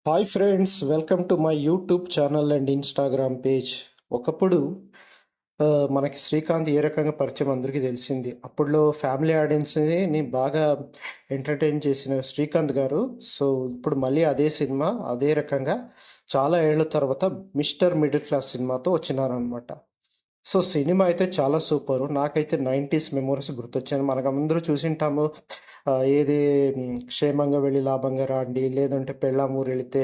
Hi friends, welcome to my YouTube channel and Instagram page. ఒకప్పుడు మనకి శ్రీకాంత్ ఏ రకంగా పరిచయం అందరికీ తెలిసింది. అప్పుడులో ఫ్యామిలీ ఆడియన్స్ని బాగా ఎంటర్టైన్ చేసిన శ్రీకాంత్ గారు. సో ఇప్పుడు మళ్ళీ అదే సినిమా అదే రకంగా చాలా ఏళ్ల తర్వాత మిస్టర్ మిడిల్ క్లాస్ సినిమాతో వచ్చినారనమాట. సో సినిమా అయితే చాలా సూపరు. నాకైతే 90స్ మెమోరీస్ గుర్తొచ్చాయి. మనకందరూ చూసింటాము. ఏది 'క్షేమంగా వెళ్ళి లాభంగా రాండి', లేదంటే 'పెళ్ళాం ఊరెళితే'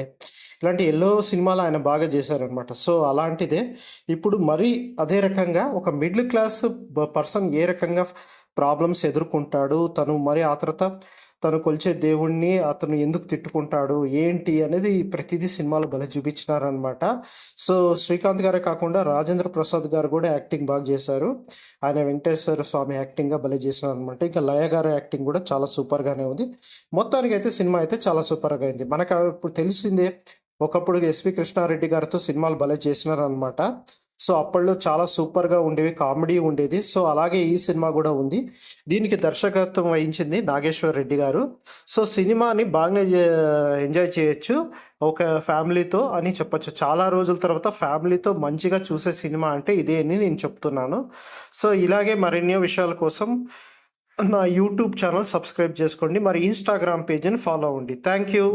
ఇలాంటి ఎన్నో సినిమాలు ఆయన బాగా చేశారనమాట. సో అలాంటిదే ఇప్పుడు మరీ అదే రకంగా ఒక మిడిల్ క్లాస్ పర్సన్ ఏ రకంగా ప్రాబ్లమ్స్ ఎదుర్కొంటాడు, తను మరి ఆ తర్వాత తను కొలిచే దేవుడిని అతను ఎందుకు తిట్టుకుంటాడు, ఏంటి అనేది ప్రతిదీ సినిమాలో భలే చూపించినారనమాట. సో శ్రీకాంత్ గారే కాకుండా రాజేంద్ర ప్రసాద్ గారు కూడా యాక్టింగ్ బాగా చేశారు. ఆయన వెంకటేశ్వర స్వామి యాక్టింగ్‌గా భలే చేసినారనమాట. ఇంకా లయ గారి యాక్టింగ్ కూడా చాలా సూపర్‌గానే ఉంది. మొత్తానికైతే సినిమా అయితే చాలా సూపర్‌గా అయింది. మనకు ఇప్పుడు తెలిసిందే, ఒకప్పుడు ఎస్‌వి కృష్ణారెడ్డి గారితో సినిమాలు భలే చేసినారనమాట. సో అప్పట్లో చాలా సూపర్‌గా ఉండేవి. కామెడీ ఉండేది. సో అలాగే ఈ సినిమా గూడా ఉంది. దీనికి దర్శకత్వం వహించింది నాగేశ్వర్ రెడ్డి గారు. సో సినిమాని బాగానే ఎంజాయ్ చేయొచ్చు. ఒక ఫ్యామిలీతో అని చెప్పొచ్చు. చాలా రోజుల తర్వాత ఫ్యామిలీతో మంచిగా చూసే సినిమా అంటే ఇదే అని నేను చెప్తున్నాను. సో ఇలాగే మరెన్నో విషయాల కోసం నా యూట్యూబ్ ఛానల్ సబ్స్క్రైబ్ చేసుకోండి. మరి ఇన్‌స్టాగ్రామ్ పేజ్‌ని ఫాలో అవ్వండి. Thank you.